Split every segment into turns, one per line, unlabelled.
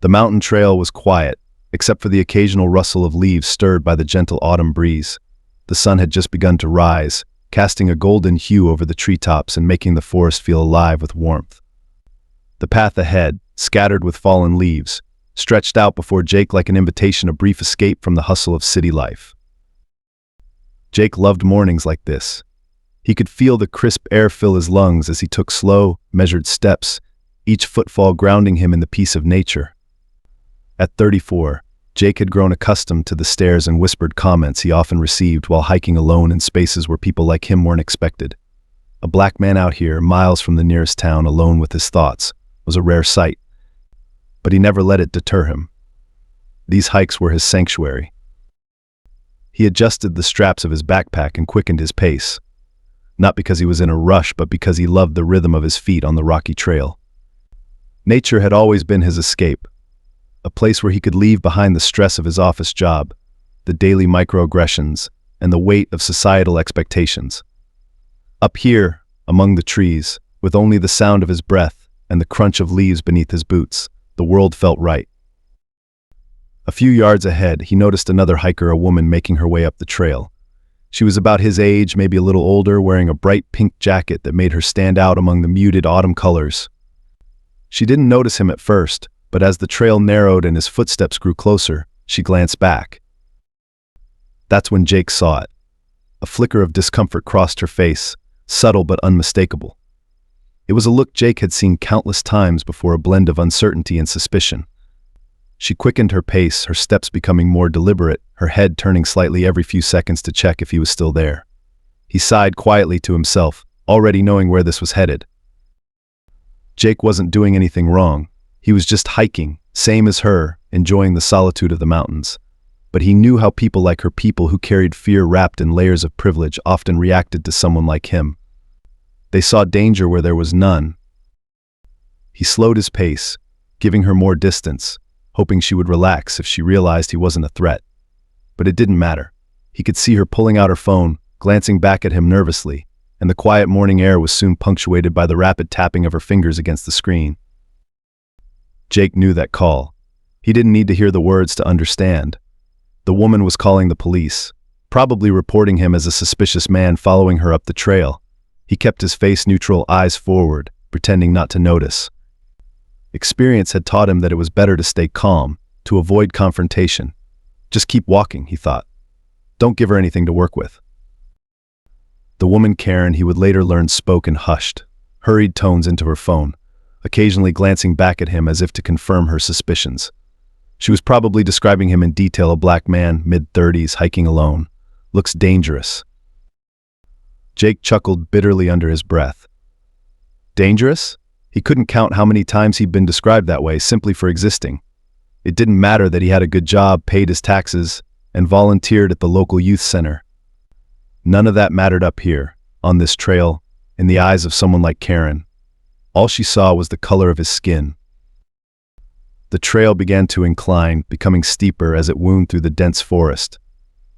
The mountain trail was quiet, except for the occasional rustle of leaves stirred by the gentle autumn breeze. The sun had just begun to rise, casting a golden hue over the treetops and making the forest feel alive with warmth. The path ahead, scattered with fallen leaves, stretched out before Jake like an invitation, a brief escape from the hustle of city life. Jake loved mornings like this. He could feel the crisp air fill his lungs as he took slow, measured steps, each footfall grounding him in the peace of nature. At 34, Jake had grown accustomed to the stares and whispered comments he often received while hiking alone in spaces where people like him weren't expected. A black man out here, miles from the nearest town, alone with his thoughts, was a rare sight. But he never let it deter him. These hikes were his sanctuary. He adjusted the straps of his backpack and quickened his pace, not because he was in a rush, but because he loved the rhythm of his feet on the rocky trail. Nature had always been his escape, a place where he could leave behind the stress of his office job, the daily microaggressions, and the weight of societal expectations. Up here, among the trees, with only the sound of his breath and the crunch of leaves beneath his boots, the world felt right. A few yards ahead, he noticed another hiker, a woman making her way up the trail. She was about his age, maybe a little older, wearing a bright pink jacket that made her stand out among the muted autumn colors. She didn't notice him at first, but as the trail narrowed and his footsteps grew closer, she glanced back. That's when Jake saw it. A flicker of discomfort crossed her face, subtle but unmistakable. It was a look Jake had seen countless times before, a blend of uncertainty and suspicion. She quickened her pace, her steps becoming more deliberate, her head turning slightly every few seconds to check if he was still there. He sighed quietly to himself, already knowing where this was headed. Jake wasn't doing anything wrong. He was just hiking, same as her, enjoying the solitude of the mountains. But he knew how people like her, people who carried fear wrapped in layers of privilege, often reacted to someone like him. They saw danger where there was none. He slowed his pace, giving her more distance, hoping she would relax if she realized he wasn't a threat. But it didn't matter. He could see her pulling out her phone, glancing back at him nervously, and the quiet morning air was soon punctuated by the rapid tapping of her fingers against the screen. Jake knew that call. He didn't need to hear the words to understand. The woman was calling the police, probably reporting him as a suspicious man following her up the trail. He kept his face neutral, eyes forward, pretending not to notice. Experience had taught him that it was better to stay calm, to avoid confrontation. Just keep walking, he thought. Don't give her anything to work with. The woman Karen, he would later learn, spoke in hushed, hurried tones into her phone, occasionally glancing back at him as if to confirm her suspicions. She was probably describing him in detail, a black man, mid-30s, hiking alone. Looks dangerous. Jake chuckled bitterly under his breath. Dangerous? He couldn't count how many times he'd been described that way simply for existing. It didn't matter that he had a good job, paid his taxes, and volunteered at the local youth center. None of that mattered up here, on this trail, in the eyes of someone like Karen. All she saw was the color of his skin. The trail began to incline, becoming steeper as it wound through the dense forest.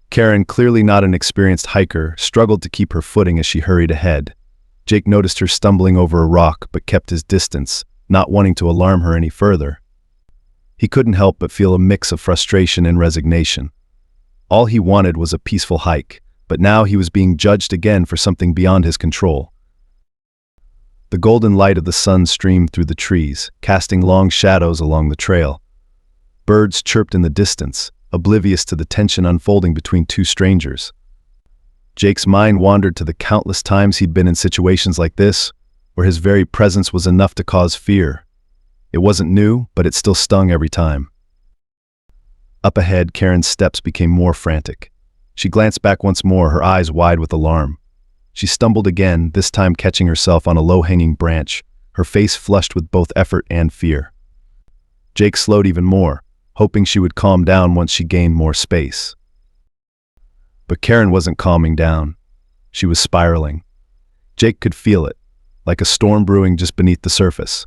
Karen, clearly not an experienced hiker, struggled to keep her footing as she hurried ahead. Jake noticed her stumbling over a rock but kept his distance, not wanting to alarm her any further. He couldn't help but feel a mix of frustration and resignation. All he wanted was a peaceful hike, but now he was being judged again for something beyond his control. The golden light of the sun streamed through the trees, casting long shadows along the trail. Birds chirped in the distance, oblivious to the tension unfolding between two strangers. Jake's mind wandered to the countless times he'd been in situations like this, where his very presence was enough to cause fear. It wasn't new, but it still stung every time. Up ahead, Karen's steps became more frantic. She glanced back once more, her eyes wide with alarm. She stumbled again, this time catching herself on a low-hanging branch, her face flushed with both effort and fear. Jake slowed even more, hoping she would calm down once she gained more space. But Karen wasn't calming down. She was spiraling. Jake could feel it, like a storm brewing just beneath the surface.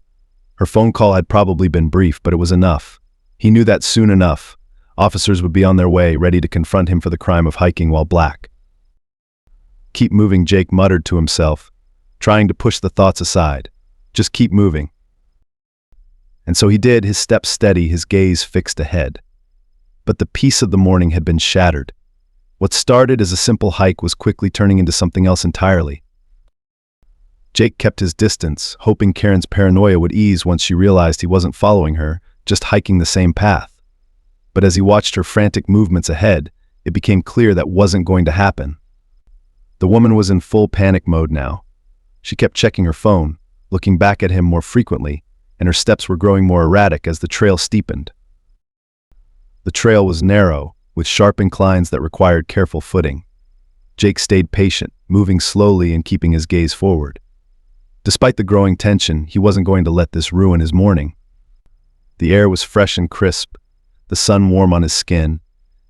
Her phone call had probably been brief, but it was enough. He knew that soon enough, officers would be on their way, ready to confront him for the crime of hiking while black. Keep moving, Jake muttered to himself, trying to push the thoughts aside. Just keep moving. And so he did, his steps steady, his gaze fixed ahead. But the peace of the morning had been shattered. What started as a simple hike was quickly turning into something else entirely. Jake kept his distance, hoping Karen's paranoia would ease once she realized he wasn't following her, just hiking the same path. But as he watched her frantic movements ahead, it became clear that wasn't going to happen. The woman was in full panic mode now. She kept checking her phone, looking back at him more frequently, and her steps were growing more erratic as the trail steepened. The trail was narrow, with sharp inclines that required careful footing. Jake stayed patient, moving slowly and keeping his gaze forward. Despite the growing tension, he wasn't going to let this ruin his morning. The air was fresh and crisp, the sun warm on his skin,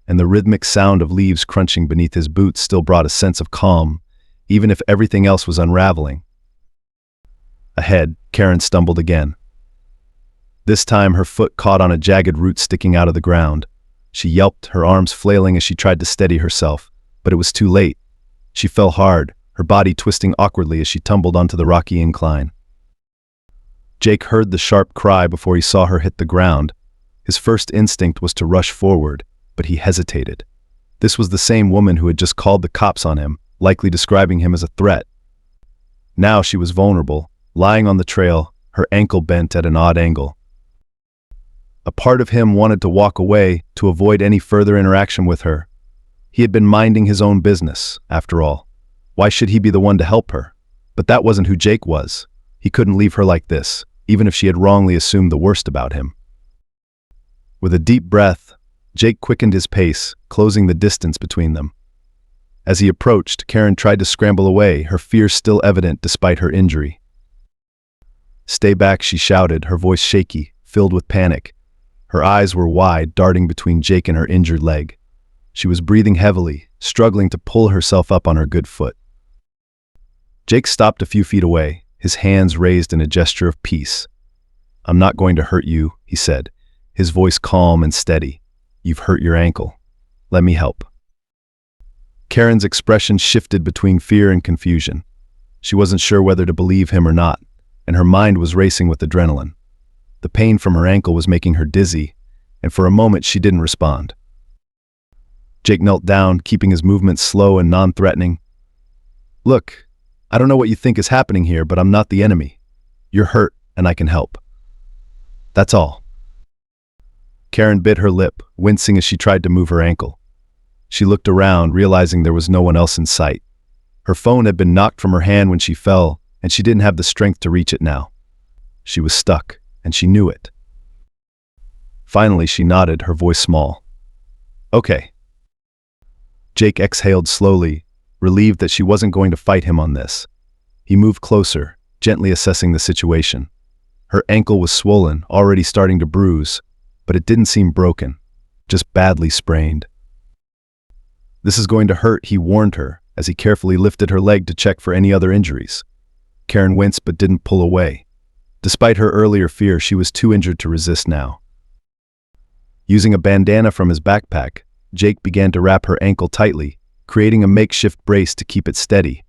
and the rhythmic sound of leaves crunching beneath his boots still brought a sense of calm, even if everything else was unraveling. Ahead, Karen stumbled again. This time her foot caught on a jagged root sticking out of the ground. She yelped, her arms flailing as she tried to steady herself, but it was too late. She fell hard, her body twisting awkwardly as she tumbled onto the rocky incline. Jake heard the sharp cry before he saw her hit the ground. His first instinct was to rush forward, but he hesitated. This was the same woman who had just called the cops on him, likely describing him as a threat. Now she was vulnerable, lying on the trail, her ankle bent at an odd angle. A part of him wanted to walk away, to avoid any further interaction with her. He had been minding his own business, after all. Why should he be the one to help her? But that wasn't who Jake was. He couldn't leave her like this, even if she had wrongly assumed the worst about him. With a deep breath, Jake quickened his pace, closing the distance between them. As he approached, Karen tried to scramble away, her fear still evident despite her injury. "Stay back," she shouted, her voice shaky, filled with panic. Her eyes were wide, darting between Jake and her injured leg. She was breathing heavily, struggling to pull herself up on her good foot. Jake stopped a few feet away, his hands raised in a gesture of peace. "I'm not going to hurt you," he said, his voice calm and steady. "You've hurt your ankle. Let me help." Karen's expression shifted between fear and confusion. She wasn't sure whether to believe him or not, and her mind was racing with adrenaline. The pain from her ankle was making her dizzy, and for a moment she didn't respond. Jake knelt down, keeping his movements slow and non-threatening. "Look, I don't know what you think is happening here, but I'm not the enemy. You're hurt, and I can help. That's all." Karen bit her lip, wincing as she tried to move her ankle. She looked around, realizing there was no one else in sight. Her phone had been knocked from her hand when she fell, and she didn't have the strength to reach it now. She was stuck, and she knew it. Finally, she nodded, her voice small. "Okay." Jake exhaled slowly, relieved that she wasn't going to fight him on this. He moved closer, gently assessing the situation. Her ankle was swollen, already starting to bruise, but it didn't seem broken, just badly sprained. "This is going to hurt," he warned her, as he carefully lifted her leg to check for any other injuries. Karen winced but didn't pull away. Despite her earlier fear, she was too injured to resist now. Using a bandana from his backpack, Jake began to wrap her ankle tightly, creating a makeshift brace to keep it steady.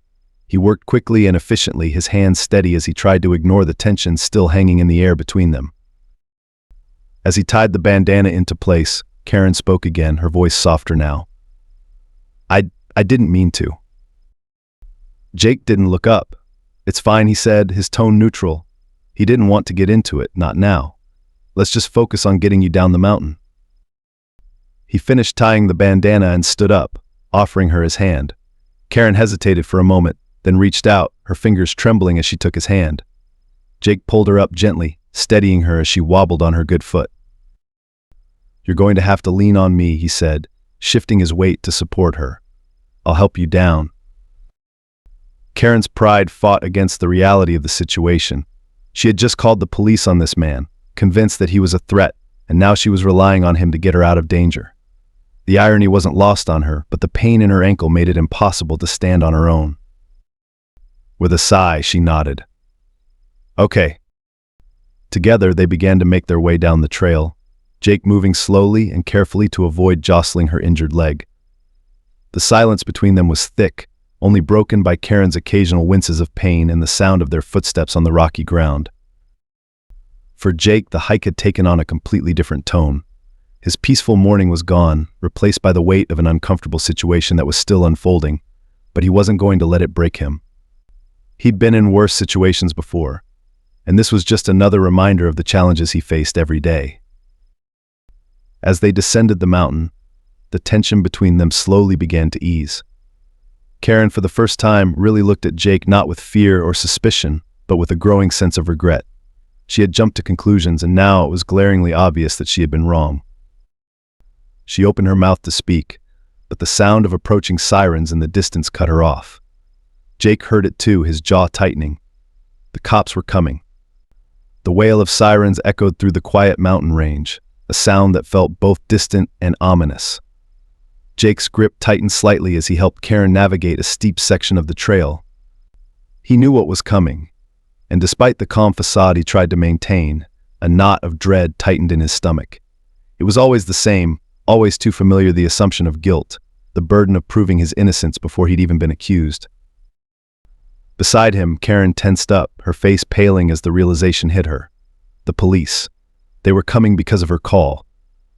He worked quickly and efficiently, his hands steady as he tried to ignore the tension still hanging in the air between them. As he tied the bandana into place, Karen spoke again, her voice softer now. I didn't mean to." Jake didn't look up. "It's fine," he said, his tone neutral. He didn't want to get into it, not now. "Let's just focus on getting you down the mountain." He finished tying the bandana and stood up, offering her his hand. Karen hesitated for a moment, then reached out, her fingers trembling as she took his hand. Jake pulled her up gently, steadying her as she wobbled on her good foot. "You're going to have to lean on me," he said, shifting his weight to support her. "I'll help you down." Karen's pride fought against the reality of the situation. She had just called the police on this man, convinced that he was a threat, and now she was relying on him to get her out of danger. The irony wasn't lost on her, but the pain in her ankle made it impossible to stand on her own. With a sigh, she nodded. "Okay." Together, they began to make their way down the trail, Jake moving slowly and carefully to avoid jostling her injured leg. The silence between them was thick, only broken by Karen's occasional winces of pain and the sound of their footsteps on the rocky ground. For Jake, the hike had taken on a completely different tone. His peaceful morning was gone, replaced by the weight of an uncomfortable situation that was still unfolding, but he wasn't going to let it break him. He'd been in worse situations before, and this was just another reminder of the challenges he faced every day. As they descended the mountain, the tension between them slowly began to ease. Karen, for the first time, really looked at Jake not with fear or suspicion, but with a growing sense of regret. She had jumped to conclusions, and now it was glaringly obvious that she had been wrong. She opened her mouth to speak, but the sound of approaching sirens in the distance cut her off. Jake heard it too, his jaw tightening. The cops were coming. The wail of sirens echoed through the quiet mountain range, a sound that felt both distant and ominous. Jake's grip tightened slightly as he helped Karen navigate a steep section of the trail. He knew what was coming, and despite the calm facade he tried to maintain, a knot of dread tightened in his stomach. It was always the same, always too familiar, the assumption of guilt, the burden of proving his innocence before he'd even been accused. Beside him, Karen tensed up, her face paling as the realization hit her. The police. They were coming because of her call.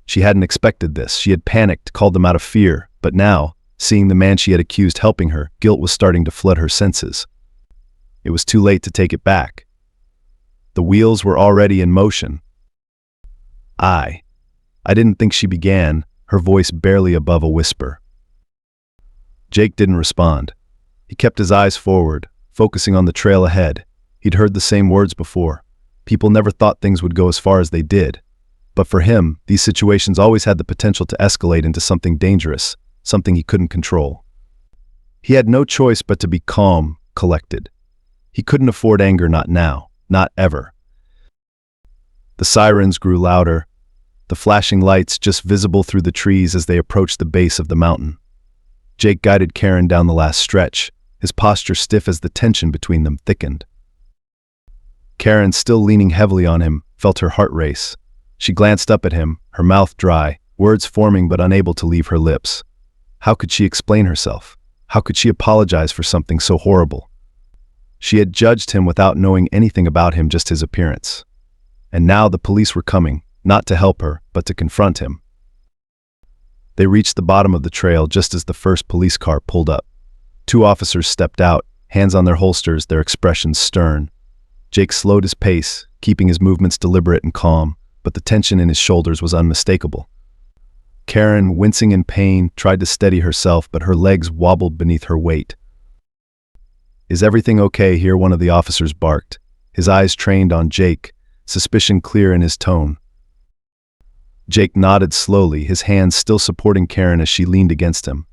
She hadn't expected this. She had panicked, called them out of fear, but now, seeing the man she had accused helping her, guilt was starting to flood her senses. It was too late to take it back. The wheels were already in motion. I didn't think, she began, her voice barely above a whisper. Jake didn't respond. He kept his eyes forward, focusing on the trail ahead. He'd heard the same words before. People never thought things would go as far as they did. But for him, these situations always had the potential to escalate into something dangerous, something he couldn't control. He had no choice but to be calm, collected. He couldn't afford anger, not now, not ever. The sirens grew louder, the flashing lights just visible through the trees as they approached the base of the mountain. Jake guided Karen down the last stretch, his posture stiff as the tension between them thickened. Karen, still leaning heavily on him, felt her heart race. She glanced up at him, her mouth dry, words forming but unable to leave her lips. How could she explain herself? How could she apologize for something so horrible? She had judged him without knowing anything about him, just his appearance. And now the police were coming, not to help her, but to confront him. They reached the bottom of the trail just as the first police car pulled up. 2 officers stepped out, hands on their holsters, their expressions stern. Jake slowed his pace, keeping his movements deliberate and calm, but the tension in his shoulders was unmistakable. Karen, wincing in pain, tried to steady herself, but her legs wobbled beneath her weight. "Is everything okay here?" one of the officers barked, his eyes trained on Jake, suspicion clear in his tone. Jake nodded slowly, his hands still supporting Karen as she leaned against him.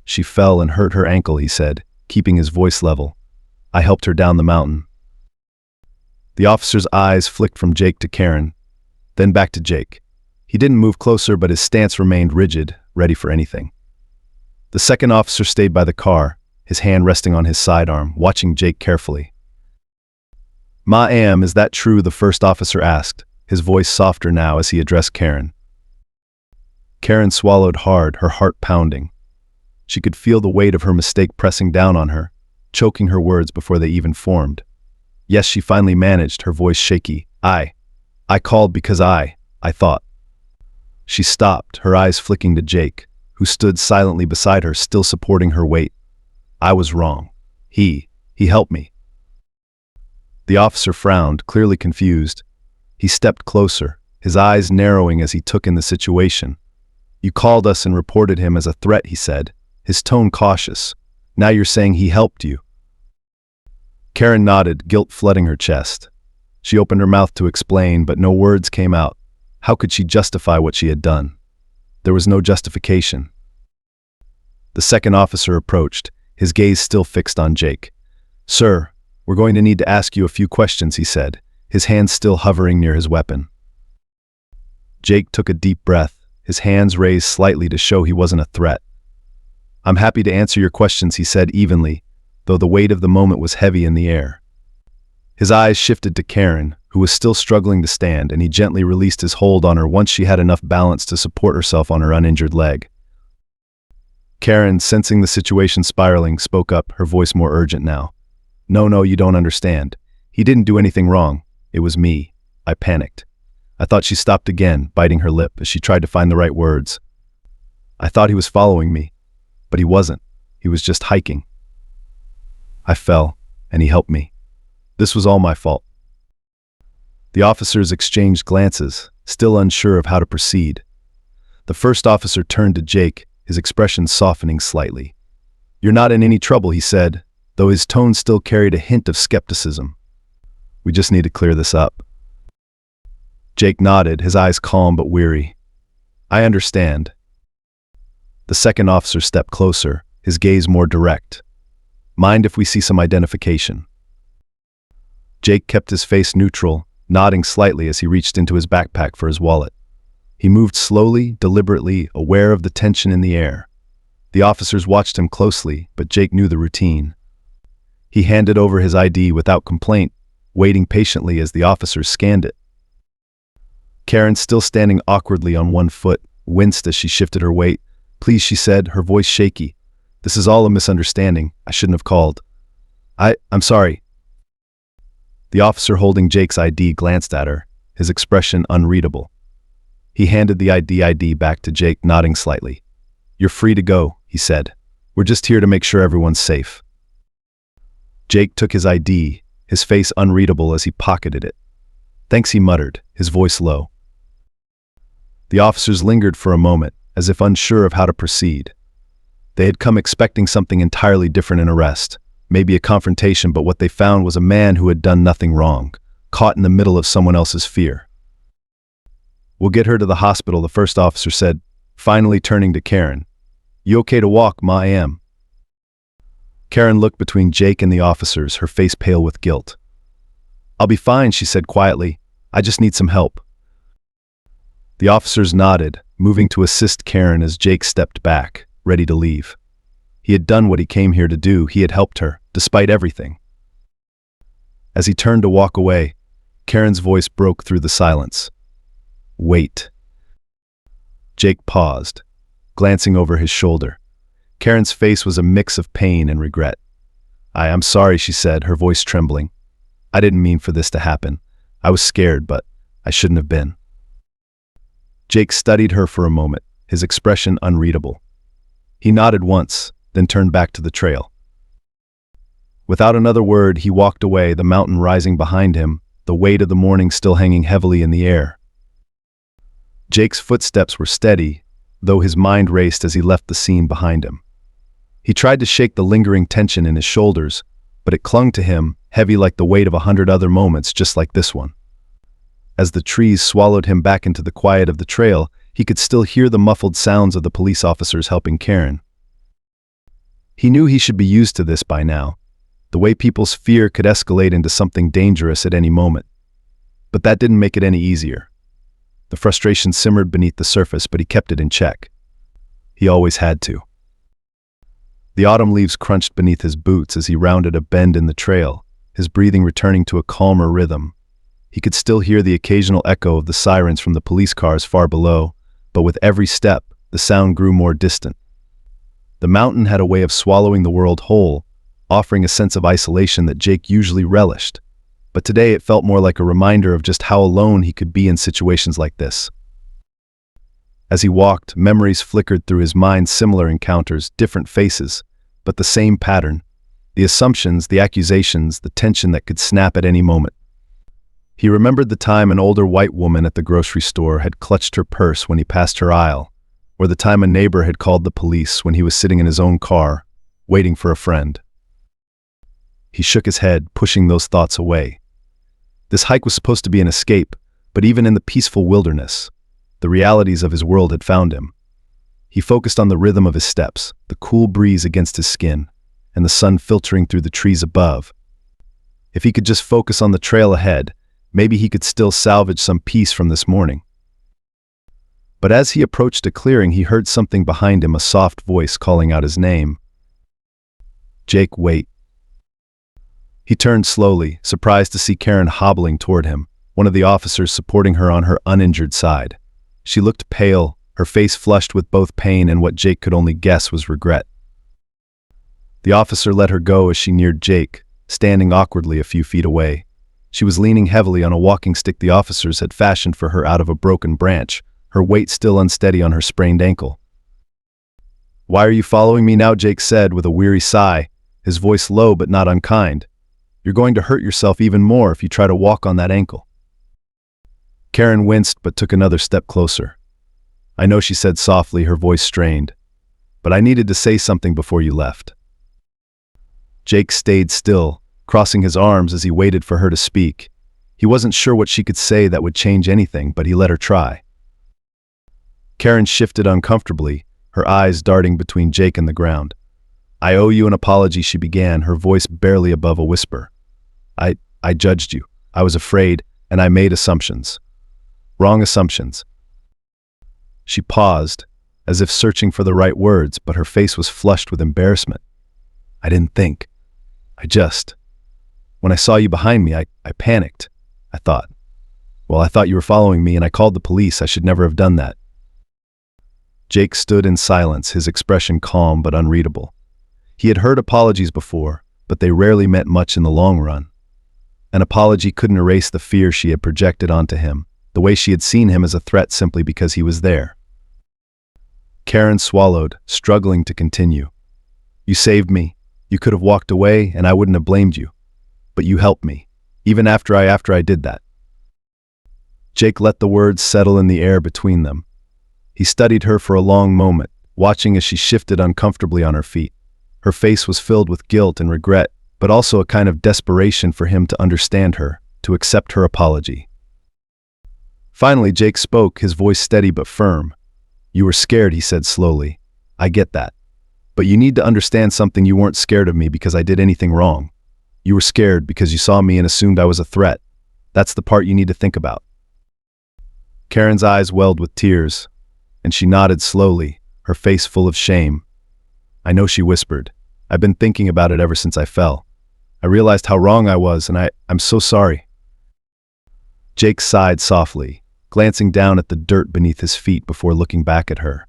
"She fell and hurt her ankle," he said, keeping his voice level. "I helped her down the mountain." The officer's eyes flicked from Jake to Karen, then back to Jake. He didn't move closer, but his stance remained rigid, ready for anything. The second officer stayed by the car, his hand resting on his sidearm, watching Jake carefully. "Ma'am, is that true?" the first officer asked, his voice softer now as he addressed Karen. Karen swallowed hard, her heart pounding. She could feel the weight of her mistake pressing down on her, choking her words before they even formed. Yes, she finally managed, her voice shaky. I called because I thought." She stopped, her eyes flicking to Jake, who stood silently beside her, still supporting her weight. "I was wrong. He helped me." The officer frowned, clearly confused. He stepped closer, his eyes narrowing as he took in the situation. "You called us and reported him as a threat," he said, his tone cautious. "Now you're saying he helped you." Karen nodded, guilt flooding her chest. She opened her mouth to explain, but no words came out. How could she justify what she had done? There was no justification. The second officer approached, his gaze still fixed on Jake. "Sir, we're going to need to ask you a few questions," he said, his hands still hovering near his weapon. Jake took a deep breath, his hands raised slightly to show he wasn't a threat. "I'm happy to answer your questions," he said evenly, though the weight of the moment was heavy in the air. His eyes shifted to Karen, who was still struggling to stand, and he gently released his hold on her once she had enough balance to support herself on her uninjured leg. Karen, sensing the situation spiraling, spoke up, her voice more urgent now. No, you don't understand. He didn't do anything wrong. It was me. I panicked. I thought she stopped again, biting her lip as she tried to find the right words. I thought he was following me, but he wasn't. He was just hiking. I fell, and he helped me. This was all my fault. The officers exchanged glances, still unsure of how to proceed. The first officer turned to Jake, his expression softening slightly. "You're not in any trouble," he said, though his tone still carried a hint of skepticism. "We just need to clear this up." Jake nodded, his eyes calm but weary. "I understand." The second officer stepped closer, his gaze more direct. "Mind if we see some identification?" Jake kept his face neutral, nodding slightly as he reached into his backpack for his wallet. He moved slowly, deliberately, aware of the tension in the air. The officers watched him closely, but Jake knew the routine. He handed over his ID without complaint, waiting patiently as the officers scanned it. Karen, still standing awkwardly on one foot, winced as she shifted her weight. "Please," she said, her voice shaky. "This is all a misunderstanding. I shouldn't have called. I'm sorry." The officer holding Jake's ID glanced at her, his expression unreadable. He handed the ID back to Jake, nodding slightly. "You're free to go," he said. "We're just here to make sure everyone's safe." Jake took his ID, his face unreadable as he pocketed it. "Thanks," he muttered, his voice low. The officers lingered for a moment, as if unsure of how to proceed. They had come expecting something entirely different: an arrest, maybe a confrontation, but what they found was a man who had done nothing wrong, caught in the middle of someone else's fear. "We'll get her to the hospital," the first officer said, finally turning to Karen. "You okay to walk, Ma? I am." Karen looked between Jake and the officers, her face pale with guilt. "I'll be fine," she said quietly. "I just need some help." The officers nodded, moving to assist Karen as Jake stepped back, ready to leave. He had done what he came here to do. He had helped her, despite everything. As he turned to walk away, Karen's voice broke through the silence. "Wait." Jake paused, glancing over his shoulder. Karen's face was a mix of pain and regret. I'm sorry," she said, her voice trembling. "I didn't mean for this to happen. I was scared, but I shouldn't have been." Jake studied her for a moment, his expression unreadable. He nodded once, then turned back to the trail. Without another word, he walked away, the mountain rising behind him, the weight of the morning still hanging heavily in the air. Jake's footsteps were steady, though his mind raced as he left the scene behind him. He tried to shake the lingering tension in his shoulders, but it clung to him, heavy like the weight of 100 other moments just like this one. As the trees swallowed him back into the quiet of the trail, he could still hear the muffled sounds of the police officers helping Karen. He knew he should be used to this by now, the way people's fear could escalate into something dangerous at any moment. But that didn't make it any easier. The frustration simmered beneath the surface, but he kept it in check. He always had to. The autumn leaves crunched beneath his boots as he rounded a bend in the trail, his breathing returning to a calmer rhythm. He could still hear the occasional echo of the sirens from the police cars far below, but with every step, the sound grew more distant. The mountain had a way of swallowing the world whole, offering a sense of isolation that Jake usually relished. But today it felt more like a reminder of just how alone he could be in situations like this. As he walked, memories flickered through his mind, similar encounters, different faces, but the same pattern. The assumptions, the accusations, the tension that could snap at any moment. He remembered the time an older white woman at the grocery store had clutched her purse when he passed her aisle, or the time a neighbor had called the police when he was sitting in his own car, waiting for a friend. He shook his head, pushing those thoughts away. This hike was supposed to be an escape, but even in the peaceful wilderness, the realities of his world had found him. He focused on the rhythm of his steps, the cool breeze against his skin, and the sun filtering through the trees above. If he could just focus on the trail ahead, maybe he could still salvage some peace from this morning. But as he approached a clearing, he heard something behind him, a soft voice calling out his name. "Jake, wait." He turned slowly, surprised to see Karen hobbling toward him, one of the officers supporting her on her uninjured side. She looked pale, her face flushed with both pain and what Jake could only guess was regret. The officer let her go as she neared Jake, standing awkwardly a few feet away. She was leaning heavily on a walking stick the officers had fashioned for her out of a broken branch, her weight still unsteady on her sprained ankle. "Why are you following me now?" Jake said with a weary sigh, his voice low but not unkind. "You're going to hurt yourself even more if you try to walk on that ankle." Karen winced but took another step closer. "I know," she said softly, her voice strained, "but I needed to say something before you left." Jake stayed still, crossing his arms as he waited for her to speak. He wasn't sure what she could say that would change anything, but he let her try. Karen shifted uncomfortably, her eyes darting between Jake and the ground. "I owe you an apology," she began, her voice barely above a whisper. I judged you. I was afraid, and I made assumptions. Wrong assumptions." She paused, as if searching for the right words, but her face was flushed with embarrassment. "I didn't think. When I saw you behind me, I panicked. I thought you were following me, and I called the police. I should never have done that." Jake stood in silence, his expression calm but unreadable. He had heard apologies before, but they rarely meant much in the long run. An apology couldn't erase the fear she had projected onto him, the way she had seen him as a threat simply because he was there. Karen swallowed, struggling to continue. "You saved me. You could have walked away, and I wouldn't have blamed you. But you helped me, even after I did that." Jake let the words settle in the air between them. He studied her for a long moment, watching as she shifted uncomfortably on her feet. Her face was filled with guilt and regret, but also a kind of desperation for him to understand her, to accept her apology. Finally, Jake spoke, his voice steady but firm. "You were scared," he said slowly. "I get that. But you need to understand something. You weren't scared of me because I did anything wrong. You were scared because you saw me and assumed I was a threat. That's the part you need to think about." Karen's eyes welled with tears, and she nodded slowly, her face full of shame. "I know," she whispered. "I've been thinking about it ever since I fell. I realized how wrong I was, and I'm so sorry." Jake sighed softly, glancing down at the dirt beneath his feet before looking back at her.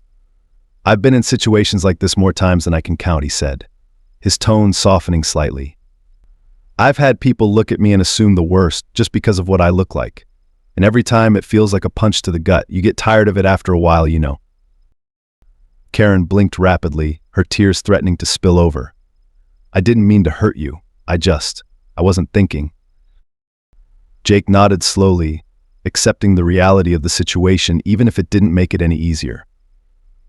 "I've been in situations like this more times than I can count," he said, his tone softening slightly. "I've had people look at me and assume the worst just because of what I look like. And every time it feels like a punch to the gut. You get tired of it after a while, you know." Karen blinked rapidly, her tears threatening to spill over. "I didn't mean to hurt you. I wasn't thinking." Jake nodded slowly, accepting the reality of the situation even if it didn't make it any easier.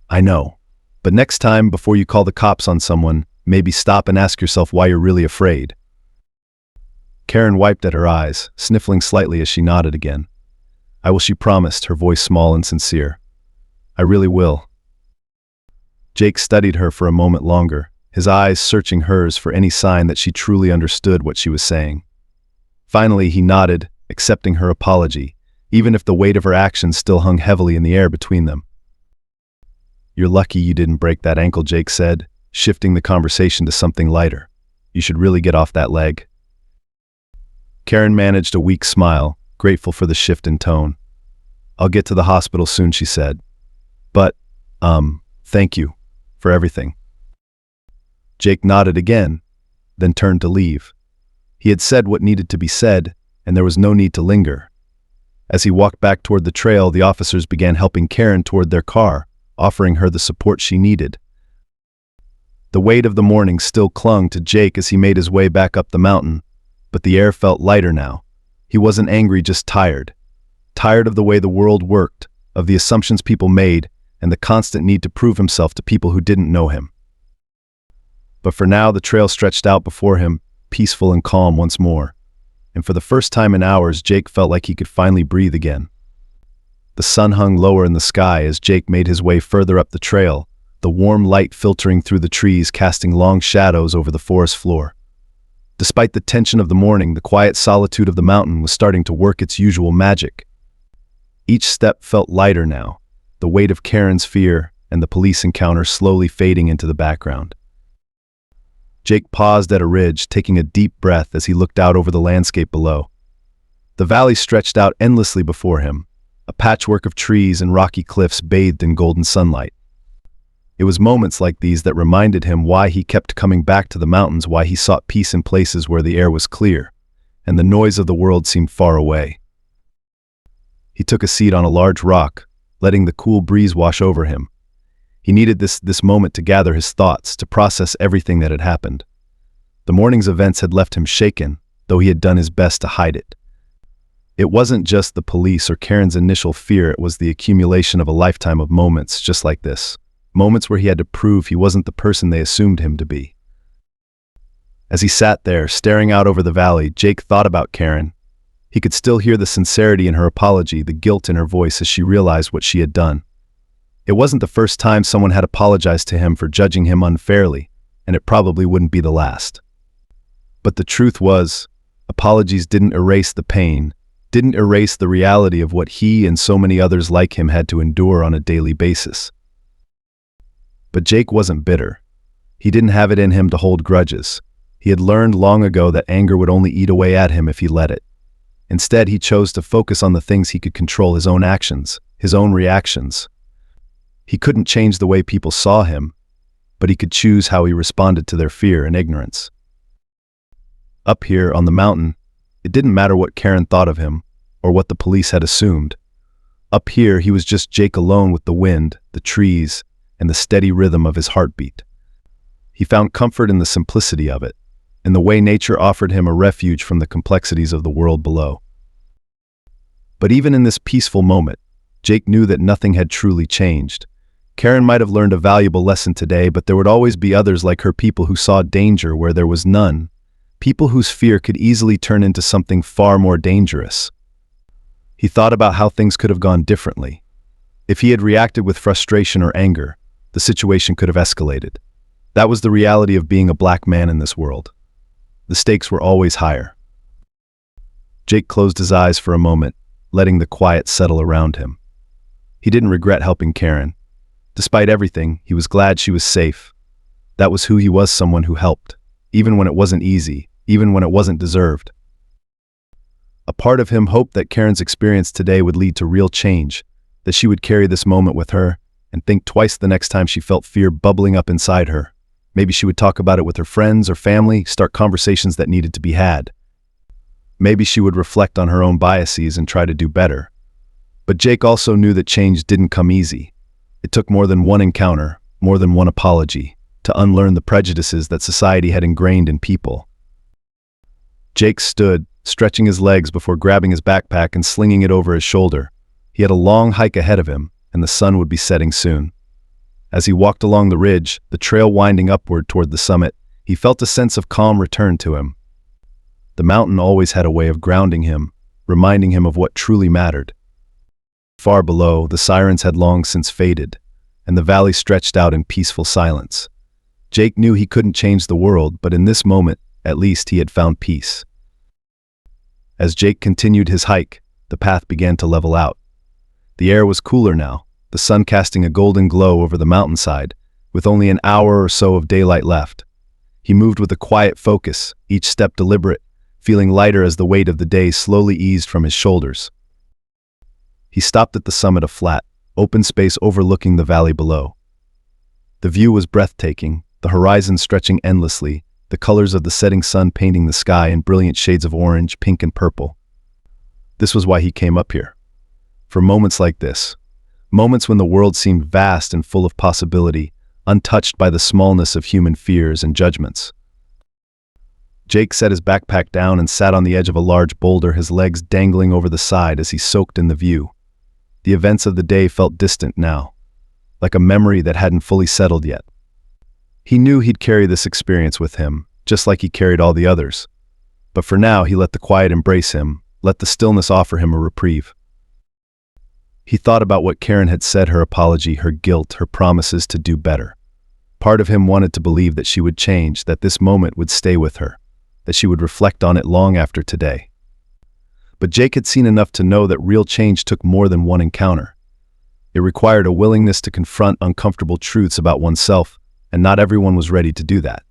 "I know. But next time, before you call the cops on someone, maybe stop and ask yourself why you're really afraid." Karen wiped at her eyes, sniffling slightly as she nodded again. "I will," she promised, her voice small and sincere. "I really will." Jake studied her for a moment longer, his eyes searching hers for any sign that she truly understood what she was saying. Finally, he nodded, accepting her apology, even if the weight of her actions still hung heavily in the air between them. "You're lucky you didn't break that ankle," Jake said, shifting the conversation to something lighter. "You should really get off that leg." Karen managed a weak smile, grateful for the shift in tone. "I'll get to the hospital soon," she said. "But, thank you for everything." Jake nodded again, then turned to leave. He had said what needed to be said, and there was no need to linger. As he walked back toward the trail, the officers began helping Karen toward their car, offering her the support she needed. The weight of the morning still clung to Jake as he made his way back up the mountain, but the air felt lighter now. He wasn't angry, just tired. Tired of the way the world worked, of the assumptions people made, and the constant need to prove himself to people who didn't know him. But for now, the trail stretched out before him, peaceful and calm once more. And for the first time in hours, Jake felt like he could finally breathe again. The sun hung lower in the sky as Jake made his way further up the trail, the warm light filtering through the trees, casting long shadows over the forest floor. Despite the tension of the morning, the quiet solitude of the mountain was starting to work its usual magic. Each step felt lighter now, the weight of Karen's fear and the police encounter slowly fading into the background. Jake paused at a ridge, taking a deep breath as he looked out over the landscape below. The valley stretched out endlessly before him, a patchwork of trees and rocky cliffs bathed in golden sunlight. It was moments like these that reminded him why he kept coming back to the mountains, why he sought peace in places where the air was clear. and the noise of the world seemed far away. He took a seat on a large rock, letting the cool breeze wash over him. He needed this moment to gather his thoughts, to process everything that had happened. The morning's events had left him shaken, though he had done his best to hide it. It wasn't just the police or Karen's initial fear, it was the accumulation of a lifetime of moments just like this. Moments where he had to prove he wasn't the person they assumed him to be. As he sat there, staring out over the valley, Jake thought about Karen. He could still hear the sincerity in her apology, the guilt in her voice as she realized what she had done. It wasn't the first time someone had apologized to him for judging him unfairly, and it probably wouldn't be the last. But the truth was, apologies didn't erase the pain, didn't erase the reality of what he and so many others like him had to endure on a daily basis. But Jake wasn't bitter. He didn't have it in him to hold grudges. He had learned long ago that anger would only eat away at him if he let it. Instead, he chose to focus on the things he could control: his own actions, his own reactions. He couldn't change the way people saw him, but he could choose how he responded to their fear and ignorance. Up here on the mountain, it didn't matter what Karen thought of him, or what the police had assumed. Up here, he was just Jake alone with the wind, the trees, and the steady rhythm of his heartbeat. He found comfort in the simplicity of it, in the way nature offered him a refuge from the complexities of the world below. But even in this peaceful moment, Jake knew that nothing had truly changed. Karen might have learned a valuable lesson today, but there would always be others like her, people who saw danger where there was none, people whose fear could easily turn into something far more dangerous. He thought about how things could have gone differently. If he had reacted with frustration or anger, the situation could have escalated. That was the reality of being a black man in this world. The stakes were always higher. Jake closed his eyes for a moment, letting the quiet settle around him. He didn't regret helping Karen. Despite everything, he was glad she was safe. That was who he was, someone who helped, even when it wasn't easy, even when it wasn't deserved. A part of him hoped that Karen's experience today would lead to real change, that she would carry this moment with her and think twice the next time she felt fear bubbling up inside her. Maybe she would talk about it with her friends or family, start conversations that needed to be had. Maybe she would reflect on her own biases and try to do better. But Jake also knew that change didn't come easy. It took more than one encounter, more than one apology, to unlearn the prejudices that society had ingrained in people. Jake stood, stretching his legs before grabbing his backpack and slinging it over his shoulder. He had a long hike ahead of him, and the sun would be setting soon. As he walked along the ridge, the trail winding upward toward the summit, he felt a sense of calm return to him. The mountain always had a way of grounding him, reminding him of what truly mattered. Far below, the sirens had long since faded, and the valley stretched out in peaceful silence. Jake knew he couldn't change the world, but in this moment, at least he had found peace. As Jake continued his hike, the path began to level out. The air was cooler now, the sun casting a golden glow over the mountainside, with only an hour or so of daylight left. He moved with a quiet focus, each step deliberate, feeling lighter as the weight of the day slowly eased from his shoulders. He stopped at the summit, a flat, open space overlooking the valley below. The view was breathtaking, the horizon stretching endlessly, the colors of the setting sun painting the sky in brilliant shades of orange, pink, and purple. This was why he came up here. For moments like this, moments when the world seemed vast and full of possibility, untouched by the smallness of human fears and judgments. Jake set his backpack down and sat on the edge of a large boulder, his legs dangling over the side as he soaked in the view. The events of the day felt distant now, like a memory that hadn't fully settled yet. He knew he'd carry this experience with him, just like he carried all the others. But for now, he let the quiet embrace him, let the stillness offer him a reprieve. He thought about what Karen had said, her apology, her guilt, her promises to do better. Part of him wanted to believe that she would change, that this moment would stay with her, that she would reflect on it long after today. But Jake had seen enough to know that real change took more than one encounter. It required a willingness to confront uncomfortable truths about oneself, and not everyone was ready to do that.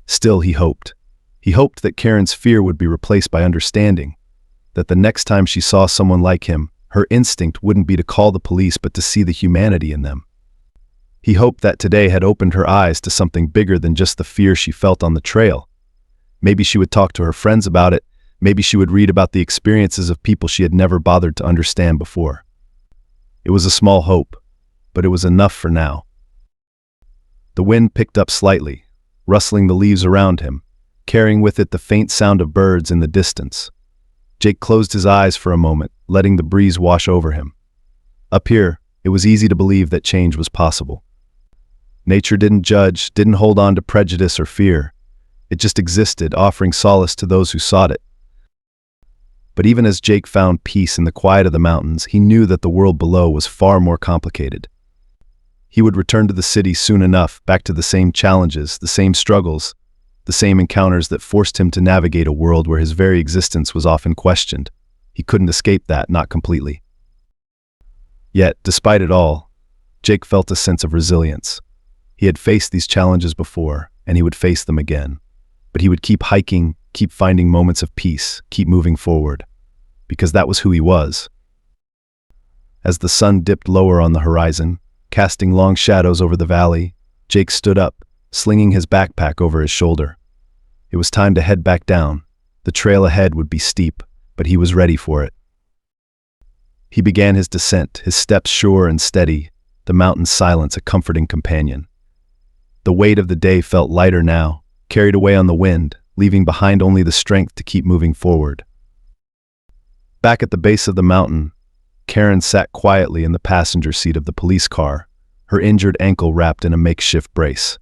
Still, he hoped. He hoped that Karen's fear would be replaced by understanding, that the next time she saw someone like him, her instinct wouldn't be to call the police but to see the humanity in them. He hoped that today had opened her eyes to something bigger than just the fear she felt on the trail. Maybe she would talk to her friends about it. Maybe she would read about the experiences of people she had never bothered to understand before. It was a small hope, but it was enough for now. The wind picked up slightly, rustling the leaves around him, carrying with it the faint sound of birds in the distance. Jake closed his eyes for a moment, letting the breeze wash over him. Up here, it was easy to believe that change was possible. Nature didn't judge, didn't hold on to prejudice or fear. It just existed, offering solace to those who sought it. But even as Jake found peace in the quiet of the mountains, he knew that the world below was far more complicated. He would return to the city soon enough, back to the same challenges, the same struggles, the same encounters that forced him to navigate a world where his very existence was often questioned. He couldn't escape that, not completely. Yet, despite it all, Jake felt a sense of resilience. He had faced these challenges before, and he would face them again. But he would keep hiking, keep finding moments of peace, keep moving forward, because that was who he was. As the sun dipped lower on the horizon, casting long shadows over the valley, Jake stood up, slinging his backpack over his shoulder. It was time to head back down. The trail ahead would be steep, but he was ready for it. He began his descent, his steps sure and steady, the mountain's silence a comforting companion. The weight of the day felt lighter now, carried away on the wind, leaving behind only the strength to keep moving forward. Back at the base of the mountain, Karen sat quietly in the passenger seat of the police car, her injured ankle wrapped in a makeshift brace.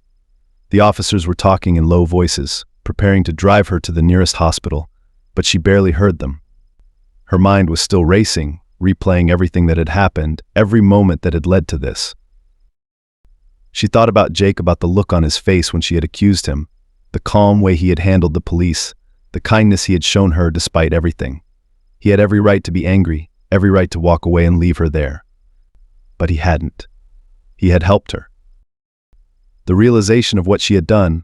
The officers were talking in low voices, preparing to drive her to the nearest hospital, but she barely heard them. Her mind was still racing, replaying everything that had happened, every moment that had led to this. She thought about Jake, about the look on his face when she had accused him, the calm way he had handled the police, the kindness he had shown her despite everything. He had every right to be angry, every right to walk away and leave her there. But he hadn't. He had helped her. The realization of what she had done,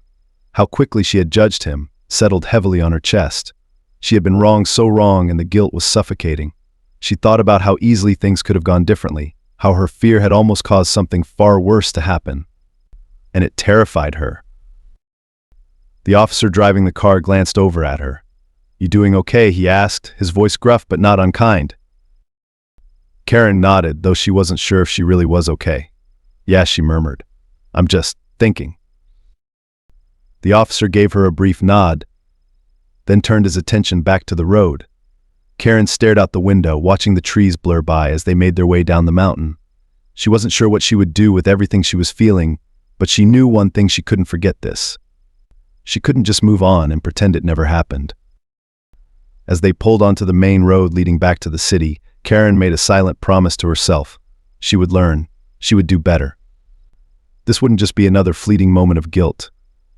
how quickly she had judged him, settled heavily on her chest. She had been wrong, so wrong, and the guilt was suffocating. She thought about how easily things could have gone differently, how her fear had almost caused something far worse to happen. And it terrified her. The officer driving the car glanced over at her. "You doing okay?" he asked, his voice gruff but not unkind. Karen nodded, though she wasn't sure if she really was okay. "Yeah," she murmured. "I'm just thinking." The officer gave her a brief nod, then turned his attention back to the road. Karen stared out the window, watching the trees blur by as they made their way down the mountain. She wasn't sure what she would do with everything she was feeling, but she knew one thing: she couldn't forget this. She couldn't just move on and pretend it never happened. As they pulled onto the main road leading back to the city, Karen made a silent promise to herself. She would learn. She would do better. This wouldn't just be another fleeting moment of guilt,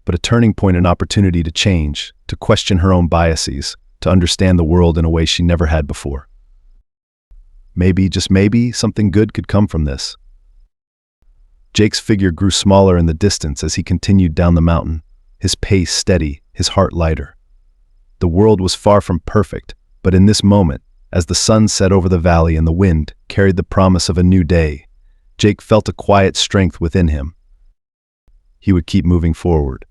but a turning point, an opportunity to change, to question her own biases, to understand the world in a way she never had before. Maybe, just maybe, something good could come from this. Jake's figure grew smaller in the distance as he continued down the mountain, his pace steady, his heart lighter. The world was far from perfect, but in this moment, as the sun set over the valley and the wind carried the promise of a new day, Jake felt a quiet strength within him. He would keep moving forward.